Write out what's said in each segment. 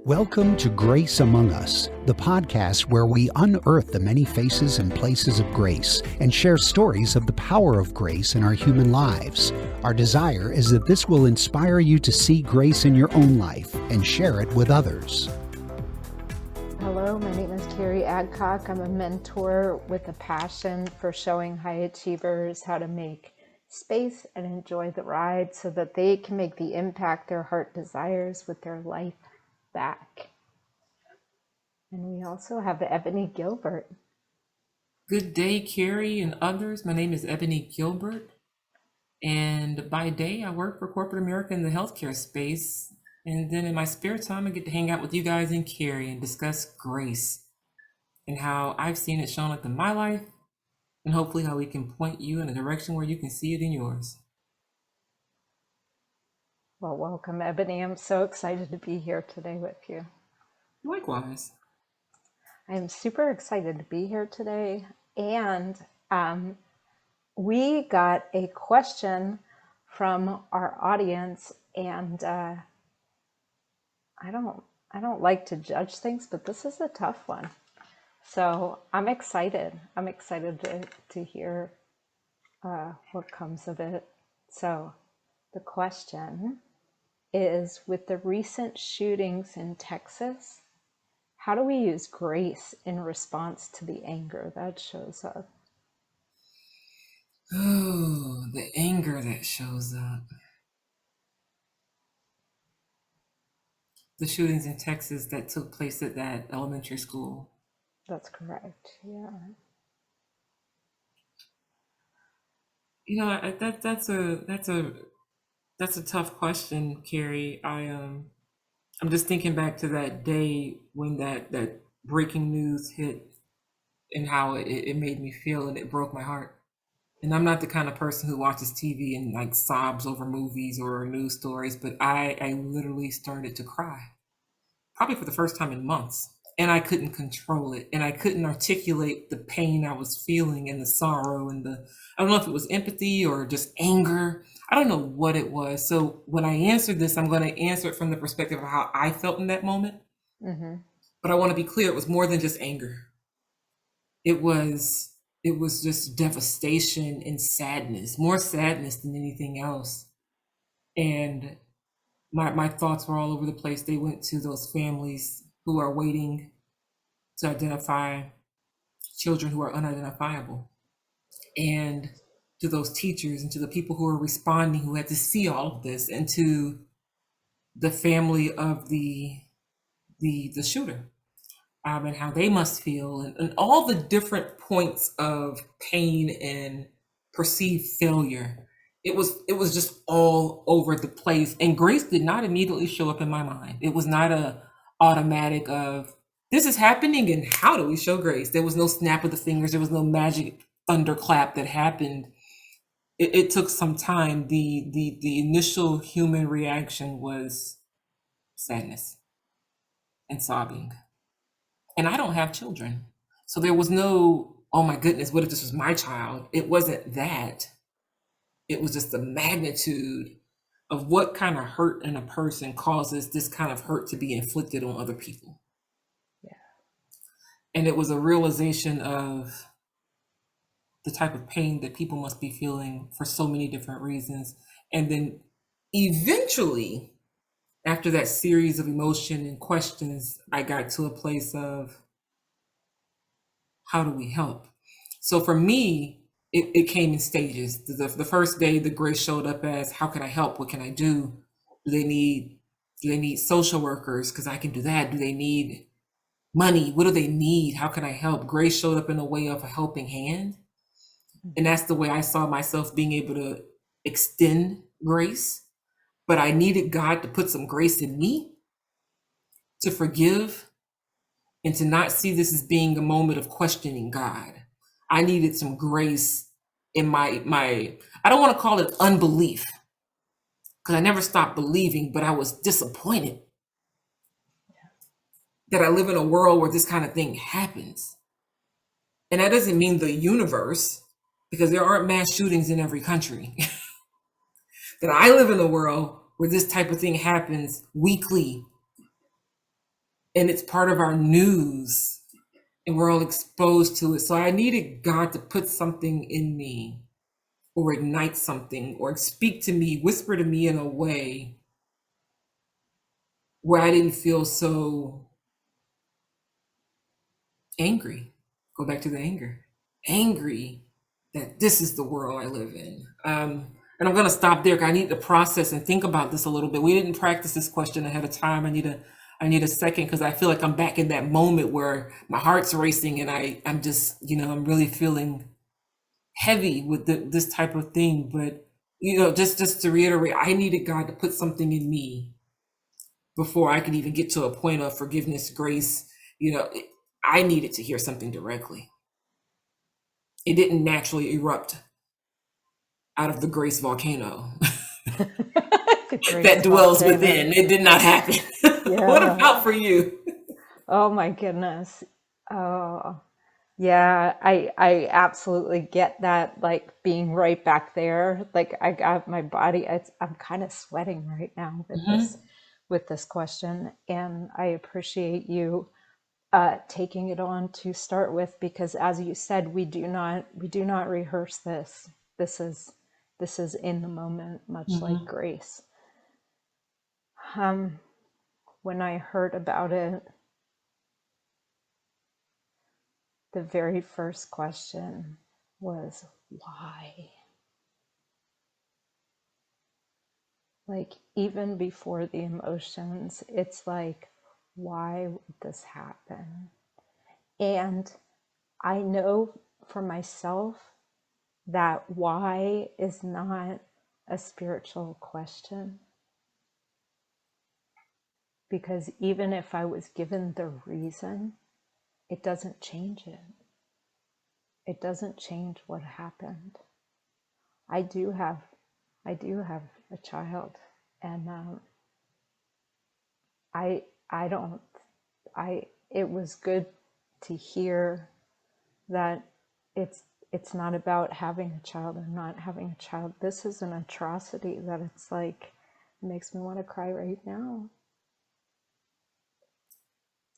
Welcome to Grace Among Us, the podcast where we unearth the many faces and places of grace and share stories of the power of grace in our human lives. Our desire is that this will inspire you to see grace in your own life and share it with others. Hello, my name is Carrie Adcock. I'm a mentor with a passion for showing high achievers how to make space and enjoy the ride so that they can make the impact their heart desires with their life back. And we also have Ebony Gilbert. Good day, Carrie and others. My name is Ebony Gilbert, and by day I work for corporate America in the healthcare space, and then in my spare time I get to hang out with you guys and Carrie and discuss grace and how I've seen it shown up in my life, and hopefully how we can point you in a direction where you can see it in yours. Well, welcome, Ebony. I'm so excited to be here today with you. Likewise. I'm super excited to be here today, and we got a question from our audience, and I don't like to judge things, but this is a tough one. So I'm excited. I'm excited to hear what comes of it. So the question is, with the recent shootings in Texas, how do we use grace in response to the anger that shows up? Oh, the anger that shows up. The shootings in Texas that took place at that elementary school. That's correct. Yeah. You know, that's a tough question, Carrie. I'm just thinking back to that day when that breaking news hit and how it made me feel, and it broke my heart. And I'm not the kind of person who watches TV and like sobs over movies or news stories, but I literally started to cry, probably for the first time in months. And I couldn't control it. And I couldn't articulate the pain I was feeling and the sorrow and I don't know if it was empathy or just anger. I don't know what it was. So when I answer this, I'm going to answer it from the perspective of how I felt in that moment. Mm-hmm. But I want to be clear, it was more than just anger. It was just devastation and sadness, more sadness than anything else. And my thoughts were all over the place. They went to those families who are waiting to identify children who are unidentifiable, and to those teachers and to the people who are responding who had to see all of this, and to the family of the shooter, and how they must feel, and all the different points of pain and perceived failure. It was just all over the place, and grace did not immediately show up in my mind. It was not a automatic of this is happening and how do we show grace. There was no snap of the fingers. There was no magic thunderclap that happened. It took some time. The initial human reaction was sadness and sobbing. And I don't have children, so there was no, oh my goodness, what if this was my child? It wasn't that. It was just the magnitude of what kind of hurt in a person causes this kind of hurt to be inflicted on other people. Yeah. And it was a realization of the type of pain that people must be feeling for so many different reasons. And then eventually, after that series of emotion and questions, I got to a place of how do we help? So for me, it came in stages. The first day, the grace showed up as, how can I help? What can I do? Do they need social workers? Because I can do that. Do they need money? What do they need? How can I help? Grace showed up in a way of a helping hand. And that's the way I saw myself being able to extend grace. But I needed God to put some grace in me to forgive and to not see this as being a moment of questioning God. I needed some grace in my I don't want to call it unbelief, because I never stopped believing, but I was disappointed that I live in a world where this kind of thing happens. And that doesn't mean the universe, because there aren't mass shootings in every country. That I live in a world where this type of thing happens weekly, and it's part of our news, and we're all exposed to it. So I needed God to put something in me, or ignite something, or speak to me, whisper to me in a way where I didn't feel so angry. Go back to the anger. Angry that this is the world I live in. And I'm going to stop there, 'cause I need to process and think about this a little bit. We didn't practice this question ahead of time. I need a second, because I feel like I'm back in that moment where my heart's racing, and I'm just, I'm really feeling heavy with this type of thing. But just to reiterate, I needed God to put something in me before I could even get to a point of forgiveness, grace. I needed to hear something directly. It didn't naturally erupt out of the grace volcano The grace that dwells volcano. within. It did not happen. What Yeah. about for you? Oh my goodness. Oh, yeah. I absolutely get that. Like being right back there. Like I got my body. I'm kind of sweating right now with this question, and I appreciate you taking it on to start with, because as you said, we do not rehearse this. This is in the moment, much like grace. When I heard about it, the very first question was why? Like even before the emotions, it's like, why would this happen? And I know for myself that why is not a spiritual question, because even if I was given the reason, it doesn't change it. It doesn't change what happened. I do have a child, and I don't I it was good to hear that it's it's not about having a child or not having a child. This is an atrocity that it's like, it makes me want to cry right now.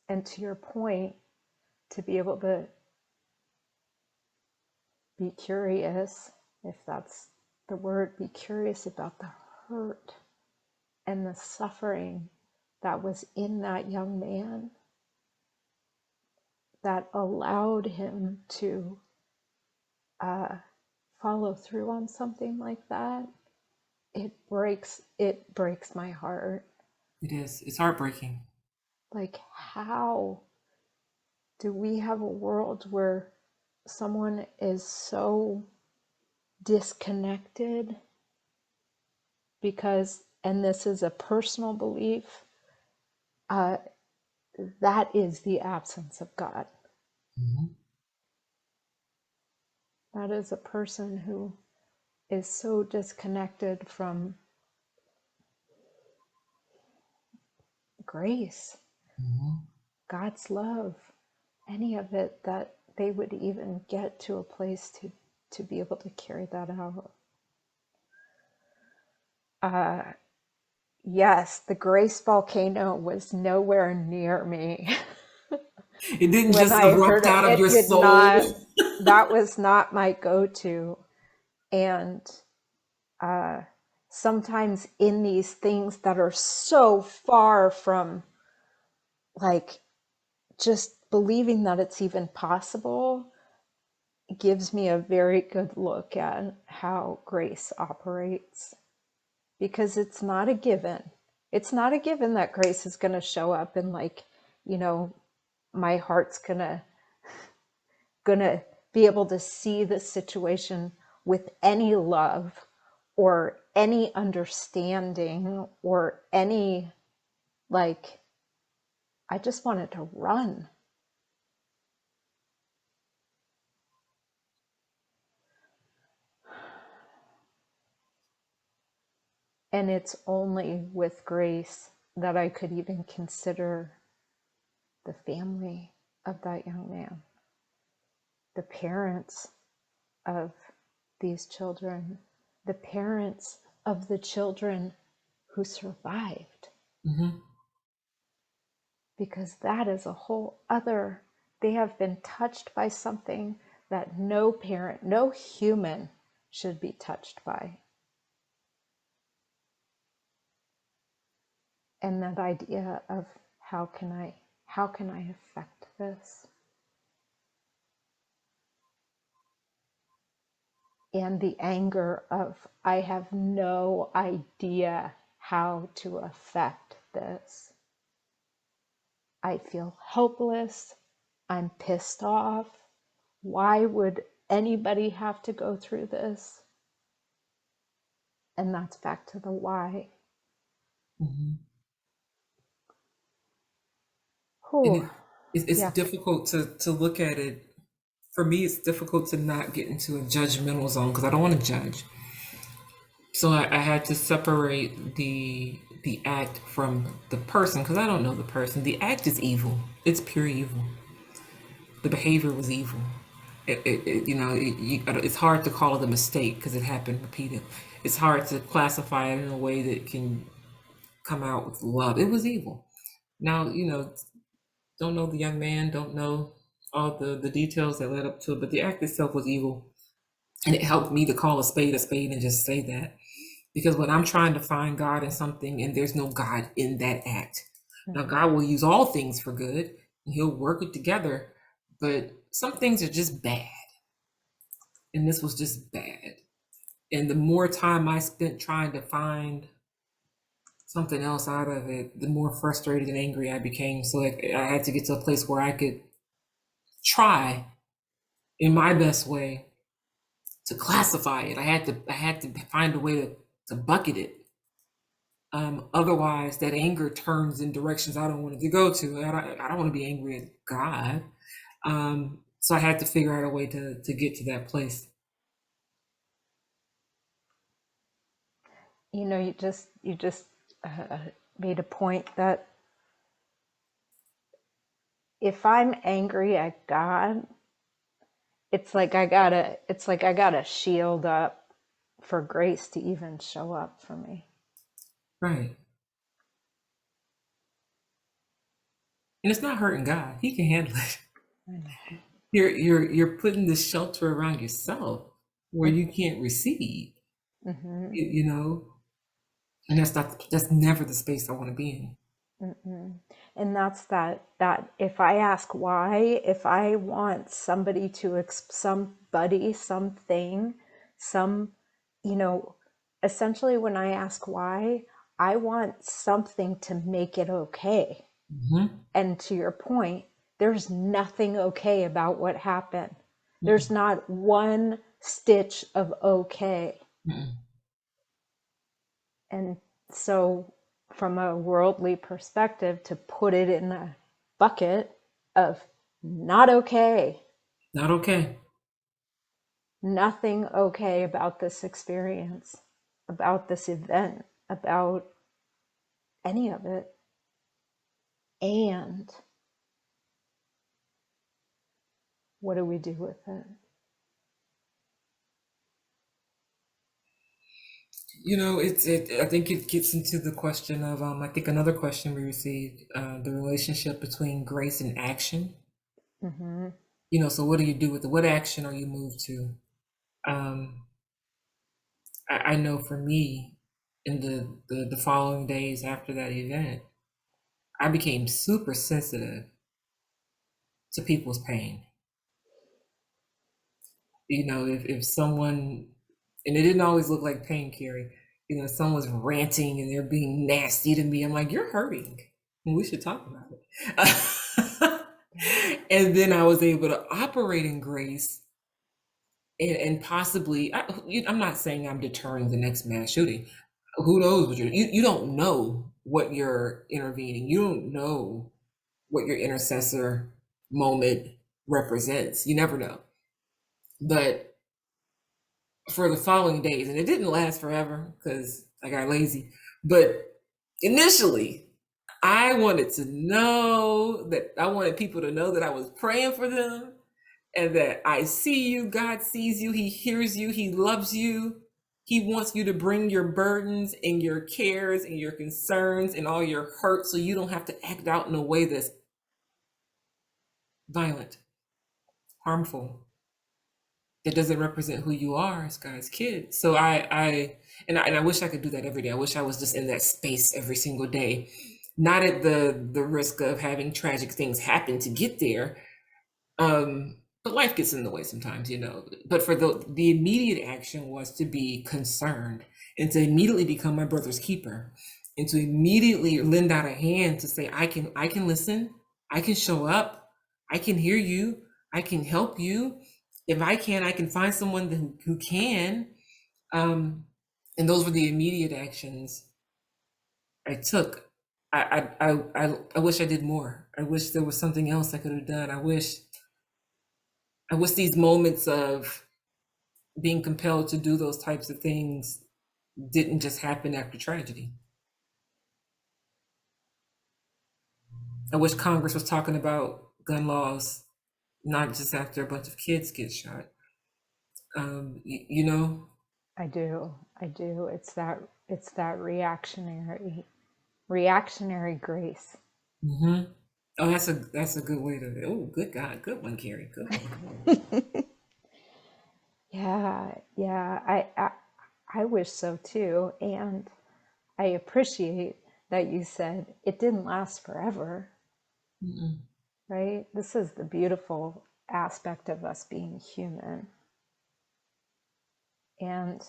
And to your point, to be able to be curious, if that's the word, be curious about the hurt and the suffering that was in that young man that allowed him to follow through on something like that. It breaks my heart. It is. It's heartbreaking. Like, how do we have a world where someone is so disconnected because, and this is a personal belief, that is the absence of God. That is a person who is so disconnected from grace, God's love, any of it, that they would even get to a place to be able to carry that out. Yes, the grace volcano was nowhere near me. It didn't When just I heard erupt it, out of it your did soul. not, that was not my go-to. And sometimes in these things that are so far from like just believing that it's even possible, gives me a very good look at how grace operates, because it's not a given. It's not a given that grace is going to show up and like, my heart's gonna be able to see the situation with any love or any understanding or any, like, I just wanted to run. And it's only with grace that I could even consider the family of that young man, the parents of these children, the parents of the children who survived. because that is a whole other, they have been touched by something that no parent, no human should be touched by. And that idea of how can I affect this? And the anger of I have no idea how to affect this. I feel helpless. I'm pissed off. Why would anybody have to go through this? And that's back to the why. Mm-hmm. Whew. It's Yeah. difficult to look at it. For me, it's difficult to not get into a judgmental zone because I don't want to judge. So I had to separate the act from the person because I don't know the person. The act is evil. It's pure evil. The behavior was evil. It's hard to call it a mistake because it happened repeated. It's hard to classify it in a way that can come out with love. It was evil. Now, don't know the young man, don't know all the details that led up to it, but the act itself was evil. And it helped me to call a spade and just say that. Because when I'm trying to find God in something and there's no God in that act. Now, God will use all things for good and he'll work it together, but some things are just bad. And this was just bad. And the more time I spent trying to find something else out of it, the more frustrated and angry I became. So I had to get to a place where I could try in my best way to classify it. I had to find a way to bucket it. Otherwise, that anger turns in directions I don't want it to go to. I don't want to be angry at God. So I had to figure out a way to get to that place. You just made a point that if I'm angry at God, it's like I gotta shield up for grace to even show up for me. Right. And it's not hurting God. He can handle it. I know. You're putting this shelter around yourself where you can't receive. Mm-hmm. And that's never the space I want to be in. Mm-mm. And that's that if I ask why, if I want somebody to somebody, something, some, essentially when I ask why, I want something to make it okay. Mm-hmm. And to your point, there's nothing okay about what happened. There's not one stitch of okay. Mm-mm. And so, from a worldly perspective, to put it in a bucket of not okay, Not okay. nothing okay about this experience, about this event, about any of it. And what do we do with it? I think it gets into the question of I think another question we received, the relationship between grace and action. Mm-hmm. So what do you do with it? What action are you moved to? Um, I know for me, in the following days after that event, I became super sensitive to people's pain. If someone, and it didn't always look like pain, Carrie. Someone's ranting and they're being nasty to me. I'm like, you're hurting. We should talk about it. And then I was able to operate in grace and possibly, I'm not saying I'm deterring the next mass shooting. Who knows what you don't know what you're intervening. You don't know what your intercessor moment represents. You never know. But for the following days, and it didn't last forever because I got lazy, but initially I wanted people to know that I was praying for them and that I see you, God sees you, he hears you, he loves you. He wants you to bring your burdens and your cares and your concerns and all your hurt so you don't have to act out in a way that's violent, harmful, that doesn't represent who you are as God's kid. So I wish I could do that every day. I wish I was just in that space every single day, not at the risk of having tragic things happen to get there. But life gets in the way sometimes, you know. But for the immediate action was to be concerned and to immediately become my brother's keeper and to immediately lend out a hand to say, I can listen, I can show up, I can hear you, I can help you. If I can, I can find someone who can. And those were the immediate actions I took. I wish I did more. I wish there was something else I could have done. I wish these moments of being compelled to do those types of things didn't just happen after tragedy. I wish Congress was talking about gun laws, not just after a bunch of kids get shot. You know? I do. I do. It's that reactionary grace. Mm-hmm. Oh, that's a good way to. Oh, good God, good one, Carrie. Good one. Yeah, yeah. I wish so too, and I appreciate that you said it didn't last forever, Mm-mm. right? This is the beautiful aspect of us being human. And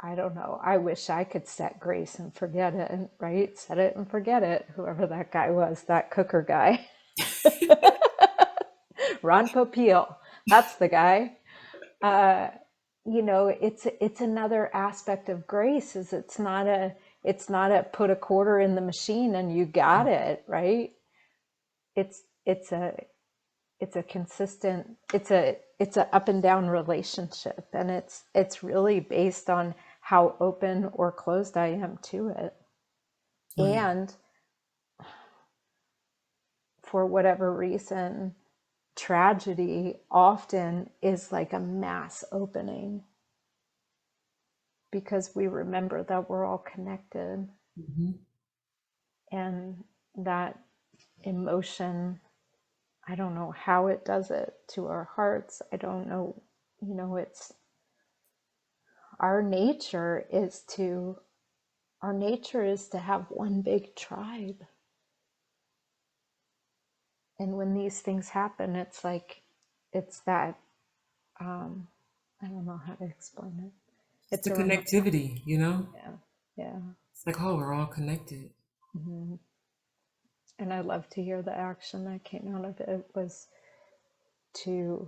I don't know, I wish I could set grace and forget it, right? Set it and forget it, whoever that guy was, that cooker guy. Ron Popeil, that's the guy. You know, it's another aspect of grace is it's not a put a quarter in the machine and you got it, right? It's a consistent, it's a up and down relationship, and it's really based on how open or closed I am to it. Right. And for whatever reason, tragedy often is like a mass opening because we remember that we're all connected, Mm-hmm. and that emotion, I don't know how it does it to our hearts. I don't know, it's our nature is to have one big tribe. And when these things happen, it's like it's that I don't know how to explain it. It's It's the a reminder. connectivity, you know? Yeah, yeah. It's like, oh, we're all connected. Mm-hmm. And I love to hear the action that came out of it was to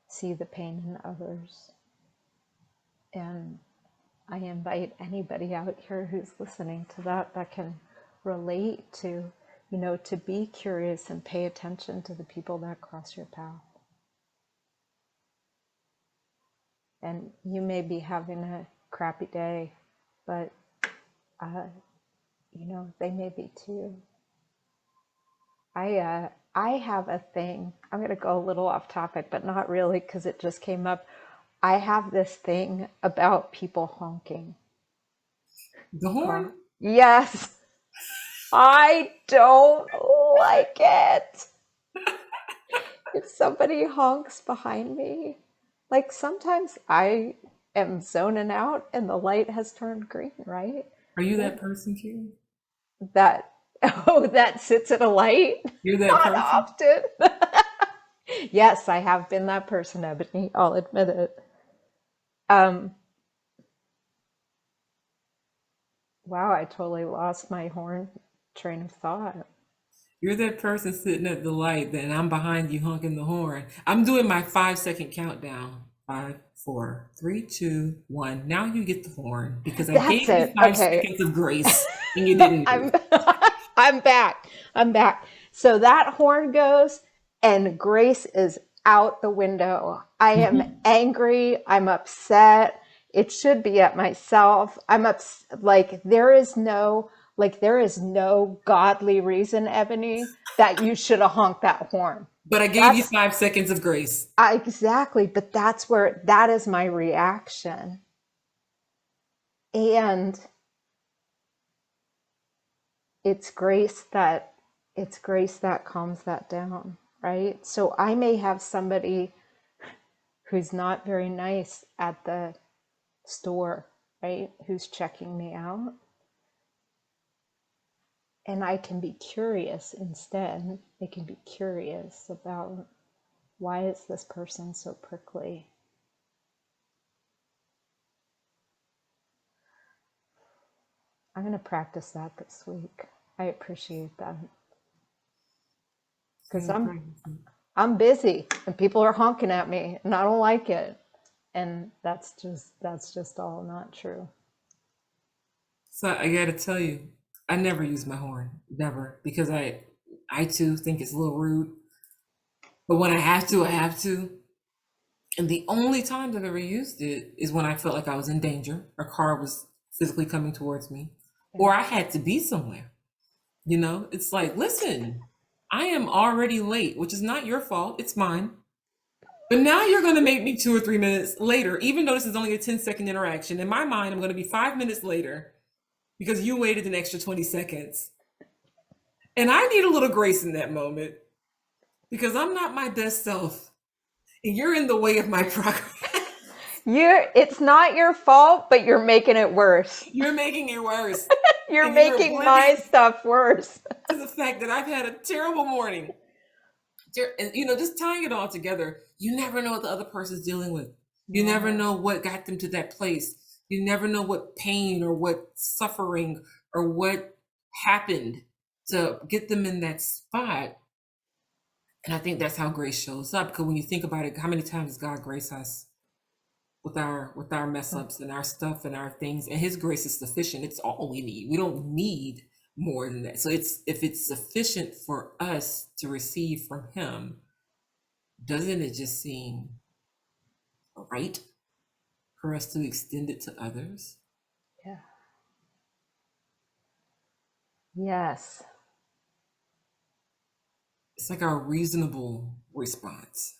see the pain in others. And I invite anybody out here who's listening to that can relate to, to be curious and pay attention to the people that cross your path. And you may be having a crappy day, but, they may be too. I have a thing. I'm going to go a little off topic, but not really because it just came up. I have this thing about people honking. The horn? Yes, I don't like it. If somebody honks behind me, like sometimes I am zoning out and the light has turned green, right? Are you that person, Carrie? That, oh, that sits at a light? You're that Not person? often. Yes, I have been that person, Ebony. I'll admit it. Um, wow, I totally lost my horn train of thought. You're that person sitting at the light, then I'm behind you honking the horn. I'm doing my 5 second countdown. 5, 4, 3, 2, 1. Now you get the horn because I That's gave you it. five Okay. seconds of grace and you didn't do I'm it. I'm back. I'm back. So that horn goes and grace is out the window. I am Mhm. angry. I'm upset. It should be at myself. Like there is no godly reason, Ebony, that you should have honked that horn. But I gave you That's 5 seconds of grace. exactly, but that's where that is my reaction. And it's grace that calms that down, right? So I may have somebody who's not very nice at the store, right? Who's checking me out. And I can be curious instead. I can be curious about, why is this person so prickly? I'm going to practice that this week. I appreciate that because Gotta practice it. I'm busy and people are honking at me and I don't like it. And that's just all not true. So I gotta tell you, I never use my horn, never, because I too think it's a little rude. But when I have to, I have to. And the only time I've ever used it is when I felt like I was in danger. A car was physically coming towards me, Yeah. or I had to be somewhere. You know, it's like, listen, I am already late, which is not your fault. It's mine. But now you're going to make me 2 or 3 minutes later, even though this is only a 10-second interaction. In my mind, I'm going to be 5 minutes later because you waited an extra 20 seconds. And I need a little grace in that moment because I'm not my best self. And you're in the way of my progress. It's not your fault, but you're making it worse. You're making it worse. You're And you're making my stuff worse. to the fact that I've had a terrible morning. And just tying it all together, you never know what the other person's dealing with. You never know what got them to that place. You never know what pain or what suffering or what happened to get them in that spot. And I think that's how grace shows up. Because when you think about it, how many times does God grace us with our mess ups and our stuff and our things? And His grace is sufficient. It's all we need. We don't need more than that. So if it's sufficient for us to receive from Him, doesn't it just seem right for us to extend it to others? Yeah. Yes. It's like our reasonable response.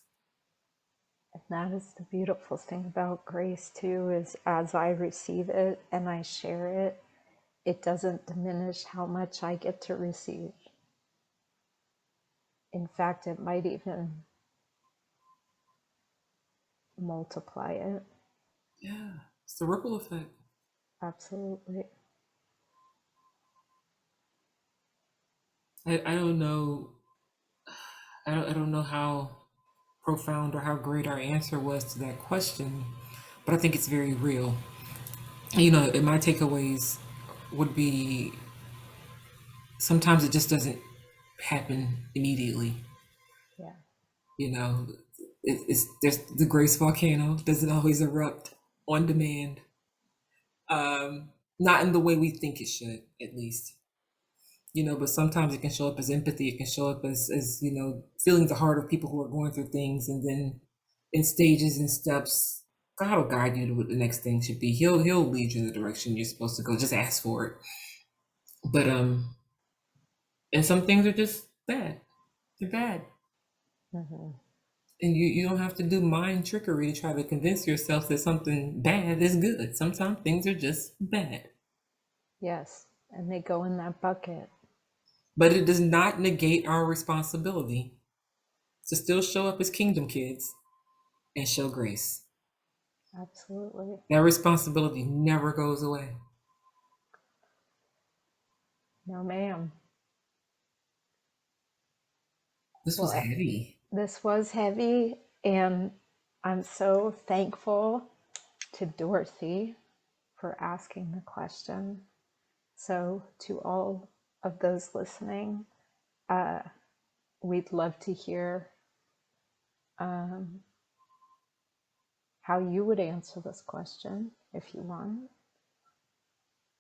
And that is the beautiful thing about grace too, is as I receive it and I share it, it doesn't diminish how much I get to receive. In fact, it might even multiply it. Yeah, it's the ripple effect. Absolutely. I don't know. I don't know how profound or how great our answer was to that question, but I think it's very real. And my takeaways would be sometimes it just doesn't happen immediately. Yeah. There's the grace volcano doesn't always erupt on demand. Not in the way we think it should, at least. But sometimes it can show up as empathy. It can show up as feeling the heart of people who are going through things, and then in stages and steps, God will guide you to what the next thing should be. He'll lead you in the direction you're supposed to go. Just ask for it. But and some things are just bad. They're bad. Mm-hmm. And you don't have to do mind trickery to try to convince yourself that something bad is good. Sometimes things are just bad. Yes. And they go in that bucket. But it does not negate our responsibility to still show up as kingdom kids and show grace. Absolutely. That responsibility never goes away. No, ma'am. This was heavy. This was heavy, and I'm so thankful to Dorothy for asking the question. So, to all of those listening, we'd love to hear how you would answer this question if you want.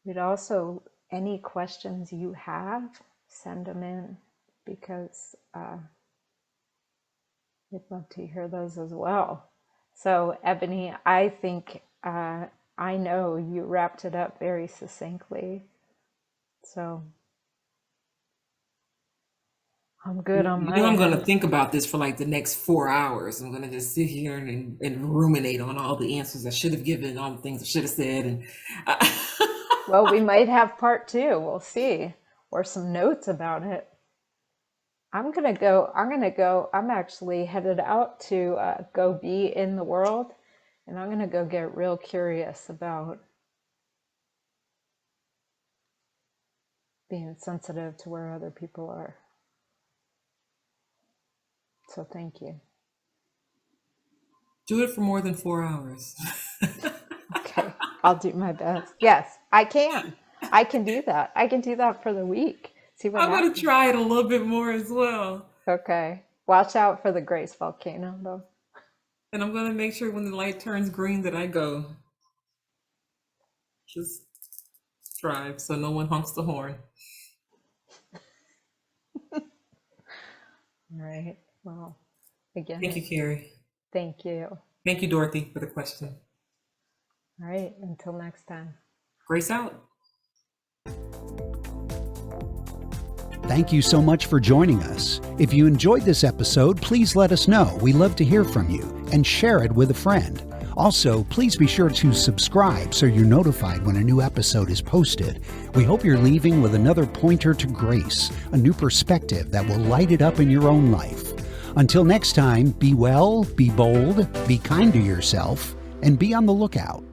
We'd also, any questions you have, send them in, because we'd love to hear those as well. So, Ebony, I think I know you wrapped it up very succinctly. So, I'm good on You my know, I'm going to end. think about this for like the next 4 hours. I'm going to just sit here and ruminate on all the answers I should have given, all the things I should have said. And Well, we might have part two. We'll see. Or some notes about it. I'm actually headed out to go be in the world, and I'm gonna go get real curious about being sensitive to where other people are. So thank you. do it for more than 4 hours. Okay, I'll do my best. Yes, I can. I can do that. I can do that for the week. See what I'm going to happens. try it a little bit more as well. Okay. Watch out for the Grace volcano, though. And I'm going to make sure when the light turns green that I go. Just drive so no one honks the horn. All right. Well, Thank you, again, Carrie. thank you. Thank you, Dorothy, for the question. All right. Until next time. Grace out. Thank you so much for joining us. If you enjoyed this episode, please let us know. We love to hear from you, and share it with a friend. Also, please be sure to subscribe so you're notified when a new episode is posted. We hope you're leaving with another pointer to grace, a new perspective that will light it up in your own life. Until next time, be well, be bold, be kind to yourself, and be on the lookout.